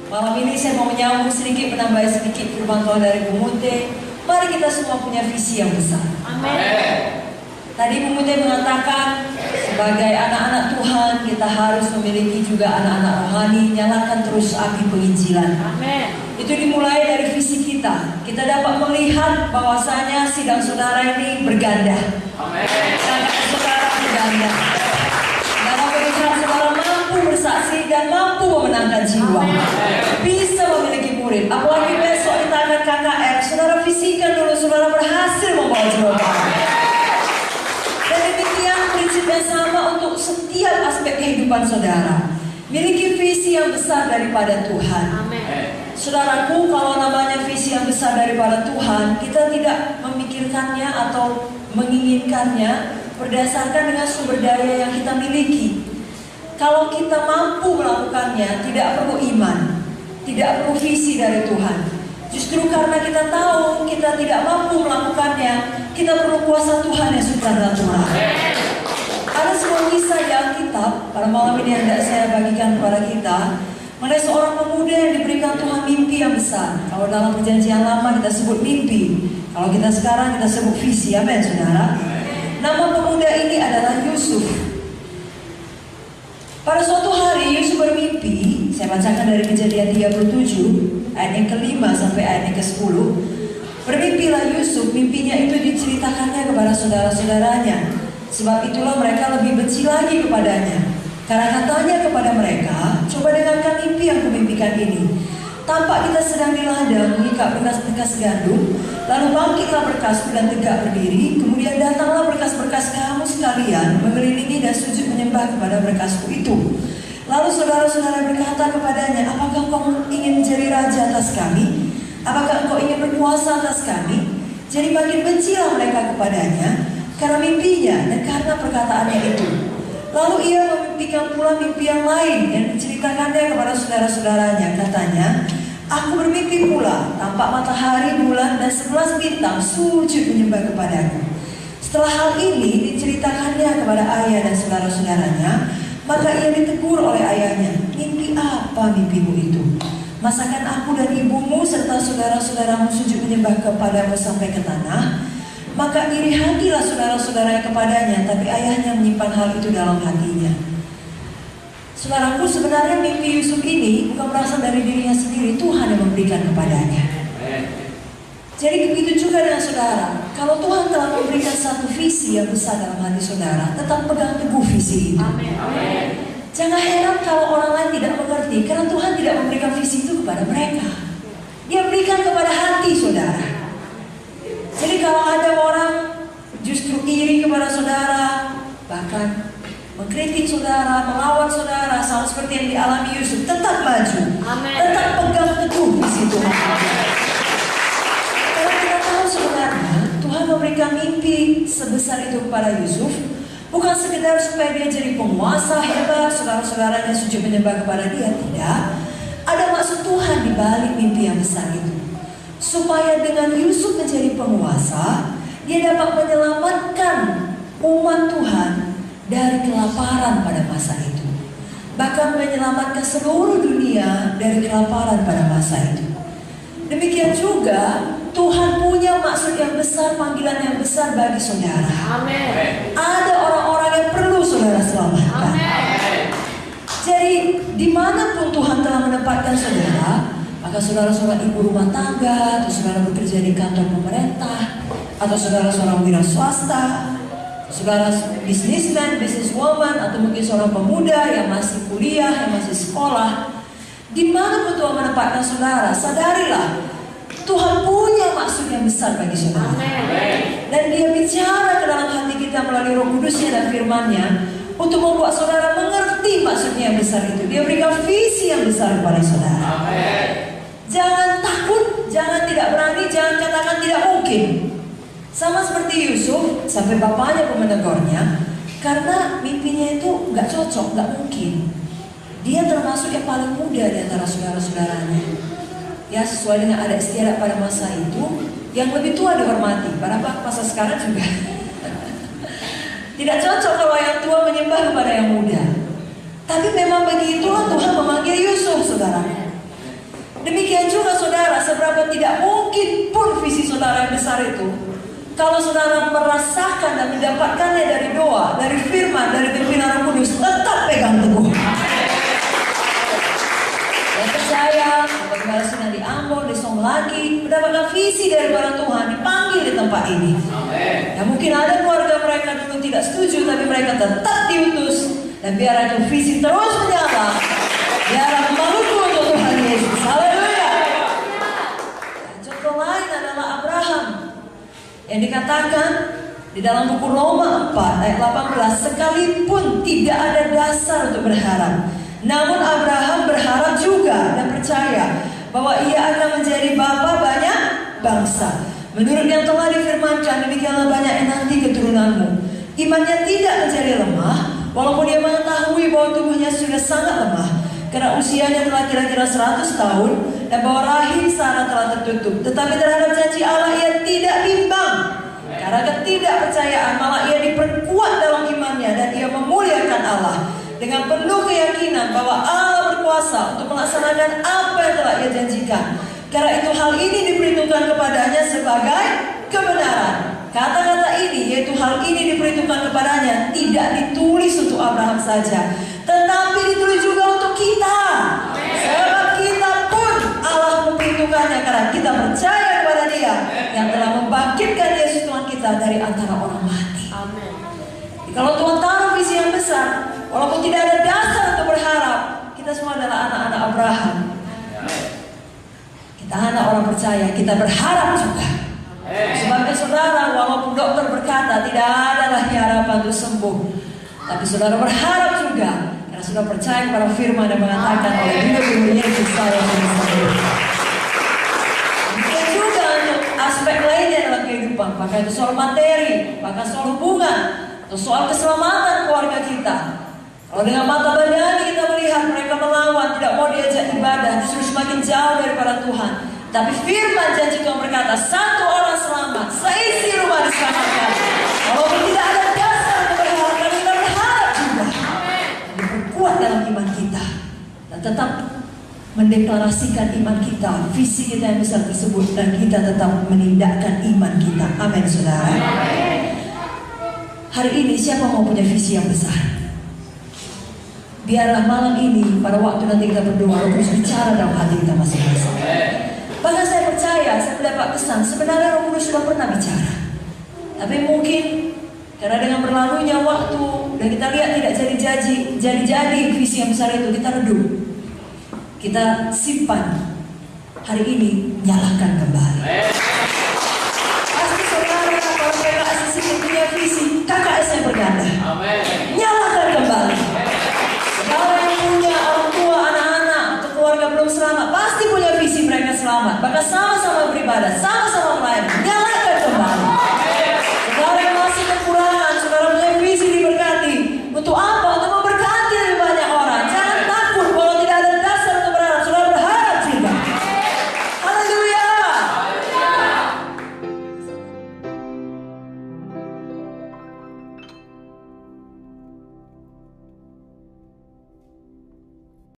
Malam ini saya mau menyambung sedikit, menambah sedikit firman Tuhan dari Bu Mute. Mari kita semua punya visi yang besar. Amin. Tadi Bu Mute mengatakan sebagai anak-anak Tuhan kita harus memiliki juga anak-anak rohani. Nyalakan terus api penginjilan. Amin. Itu dimulai dari visi kita. Kita dapat melihat bahwasanya sidang saudara ini berganda. Amin. Saudara berganda. Saudara melihat saudara mampu bersaksi dan mampu memenangkan jiwa. Bisa memiliki murid. Apalagi besok di tangan KKR, saudara visikan dulu saudara berhasil membawa jiwa. Dan demikian prinsipnya sama untuk setiap aspek kehidupan saudara. Miliki visi yang besar daripada Tuhan. Amin. Saudaraku, kalau namanya visi yang besar daripada Tuhan, kita tidak memikirkannya atau menginginkannya berdasarkan dengan sumber daya yang kita miliki. Kalau kita mampu melakukannya, tidak perlu iman, tidak perlu visi dari Tuhan. Justru karena kita tahu kita tidak mampu melakukannya, kita perlu kuasa Tuhan yang supranatural. Ada sebuah kisah di Alkitab, pada malam ini yang hendak saya bagikan kepada kita, mengenai seorang pemuda yang diberikan Tuhan mimpi yang besar. Kalau dalam perjanjian lama kita sebut mimpi, kalau kita sekarang kita sebut visi. Amin, saudara. Nama pemuda ini adalah Yusuf. Pada suatu hari Yusuf bermimpi. Saya bacakan dari Kejadian 37 ayat yang ke-5 sampai ayat yang ke-10. Bermimpilah Yusuf, mimpinya itu diceritakannya kepada saudara-saudaranya. Sebab itulah mereka lebih benci lagi kepadanya. Karena katanya kepada mereka, coba dengarkan mimpi yang kumimpikan ini. Tampak kita sedang di ladang mengikat berkas-berkas gandum, lalu bangkitlah berkasku dan tegak berdiri. Kemudian datanglah berkas-berkas kamu sekalian, mengelilingi dan sujud menyembah kepada berkasku itu. Lalu saudara-saudara berkata kepadanya, apakah kau ingin menjadi raja atas kami? Apakah engkau ingin berkuasa atas kami? Jadi makin bencilah mereka kepadanya, karena mimpinya dan karena perkataannya itu. Lalu ia memimpikan pula mimpi yang lain yang diceritakannya kepada saudara-saudaranya. Katanya, aku bermimpi pula, tampak matahari, bulan, dan 11 bintang sujud menyembah kepadaku. Setelah hal ini diceritakannya kepada ayah dan saudara-saudaranya, maka ia ditegur oleh ayahnya. Mimpi apa mimpimu itu? Masakan aku dan ibumu serta saudara-saudaramu sujud menyembah kepadamu sampai ke tanah? Maka iri hatilah saudara-saudaranya kepadanya, tapi ayahnya menyimpan hal itu dalam hatinya. Saudaraku, sebenarnya mimpi Yusuf ini bukan berasal dari dirinya sendiri, Tuhan yang memberikan kepadanya. Jadi begitu juga dengan saudara. Kalau Tuhan telah memberikan satu visi yang besar dalam hati saudara, tetap pegang teguh visi itu. Jangan heran kalau orang lain tidak mengerti, karena Tuhan tidak memberikan visi itu kepada mereka. Dia berikan kepada hati saudara. Jadi kalau ada orang justru iri kepada saudara, bahkan mengkritik saudara, melawan saudara, sama seperti yang dialami Yusuf, tetap maju. Amen. Tetap pegang teguh di situ. Kalau kita tahu sebenarnya Tuhan memberikan mimpi sebesar itu kepada Yusuf, bukan sekedar supaya dia jadi penguasa hebat, saudara-saudaranya sujud menyembah kepada dia, tidak. Ada maksud Tuhan di balik mimpi yang besar itu. Supaya dengan Yusuf menjadi penguasa, dia dapat menyelamatkan umat Tuhan dari kelaparan pada masa itu. Bahkan menyelamatkan seluruh dunia dari kelaparan pada masa itu. Demikian juga Tuhan punya maksud yang besar, panggilan yang besar bagi saudara. Amin. Ada orang-orang yang perlu saudara selamatkan. Amin. Jadi dimanapun Tuhan telah menempatkan saudara, maka saudara seorang ibu rumah tangga, atau saudara bekerja di kantor pemerintah, atau saudara seorang wira swasta, saudara businessman, businesswoman, atau mungkin seorang pemuda yang masih kuliah, yang masih sekolah, dimanapun Tuhan menempatkan saudara, sadarilah Tuhan punya maksud yang besar bagi saudara. Amen. Dan dia bicara ke dalam hati kita melalui Roh Kudusnya dan firman-Nya untuk membuat saudara mengerti maksudnya yang besar itu. Dia berikan visi yang besar kepada saudara. Amen. Jangan takut, jangan tidak berani, jangan katakan tidak mungkin. Sama seperti Yusuf, sampai bapaknya pun menegurnya, karena mimpinya itu gak cocok, gak mungkin. Dia termasuk yang paling muda di antara saudara-saudaranya. Ya, sesuai dengan adat istiadat pada masa itu, yang lebih tua dihormati. Pada masa sekarang juga tidak cocok kalau yang tua menyembah kepada yang muda. Tapi memang begitulah Tuhan memanggil Yusuf, saudara. Demikian juga saudara, seberapa tidak mungkin pun visi saudara yang besar itu, kalau saudara merasakan dan mendapatkannya dari doa, dari firman, dari pimpinan Roh Kudus, tetap pegang teguh. Dan percaya, bagaimana sudah di Ambon, di Song lagi, mendapatkan visi daripada Tuhan, dipanggil di tempat ini. Ya mungkin ada keluarga mereka dulu tidak setuju, tapi mereka tetap diutus. Dan biar itu visi terus menyala, biar maluku untuk Tuhan Yesus. Haleluya. Contoh lain adalah Abraham, yang dikatakan di dalam buku Roma 4 ayat 18, sekalipun tidak ada dasar untuk berharap, namun Abraham berharap juga dan percaya bahwa ia akan menjadi bapa banyak bangsa. Menurut yang telah difirmankan, demikianlah banyaknya nanti keturunanmu. Imannya tidak menjadi lemah, walaupun dia mengetahui bahwa tubuhnya sudah sangat lemah, karena usianya telah kira-kira 100 tahun, dan bahwa rahim Sarah telah tertutup. Tetapi terhadap janji Allah ia tidak bimbang. Karena ketidakpercayaan malah ia diperkuat dalam imannya, dan ia memuliakan Allah dengan penuh keyakinan bahwa Allah berkuasa untuk melaksanakan apa yang telah ia janjikan. Karena itu hal ini diperhitungkan kepadanya sebagai kebenaran. Kata-kata ini, yaitu hal ini diperhitungkan kepadanya, tidak ditulis untuk Abraham saja, tetapi ditulis juga untuk kita. Sebab kita pun Allah memperhitungkannya karena kita percaya kepada Dia yang telah membangkitkan Yesus Tuhan kita dari antara orang mati. Amin. Kalau Tuhan taruh visi yang besar, walaupun tidak ada dasar untuk berharap, kita semua adalah anak-anak Abraham. Kita anak orang percaya, kita berharap juga. Sebabnya saudara, walaupun dokter berkata tidak ada lagi harapan untuk sembuh, tapi saudara berharap juga, karena sudah percaya kepada firman yang mengatakan oleh Dia Yesus saya sembuh. Mungkin juga untuk aspek lainnya dalam kehidupan, maka itu soal materi, maka soal hubungan, atau soal keselamatan keluarga kita. Kalau dengan mata badani kita melihat mereka melawan, tidak mau diajak ibadah, justru semakin jauh daripada Tuhan. Tapi firman janji Tuhan berkata, satu orang selamat, seisi rumah diselamatkan. Walaupun tidak ada dasar untuk berharap, tapi kita berharap juga. Diperkuat dalam iman kita, dan tetap mendeklarasikan iman kita, visi kita yang besar tersebut, dan kita tetap menindakkan iman kita. Amin, saudara. Hari ini siapa mau punya visi yang besar? Biarlah malam ini, pada waktu nanti kita berdoa, Roh Kudus bicara dalam hati kita masing-masing. Bahkan saya percaya, saya mendapat kesan, sebenarnya Roh Kudus sudah pernah bicara. Tapi mungkin karena dengan berlalunya waktu dan kita lihat tidak jadi visi yang besar itu, kita redup, kita simpan. Hari ini nyalakan kembali. Pasti saudara kalau PKS di sini punya visi, KKS yang berganda. Nyalakan kembali. Saudara yang punya orang tua, anak-anak atau keluarga belum selamat, pasti punya visi mereka selamat. Bahkan sama-sama beribadah, sama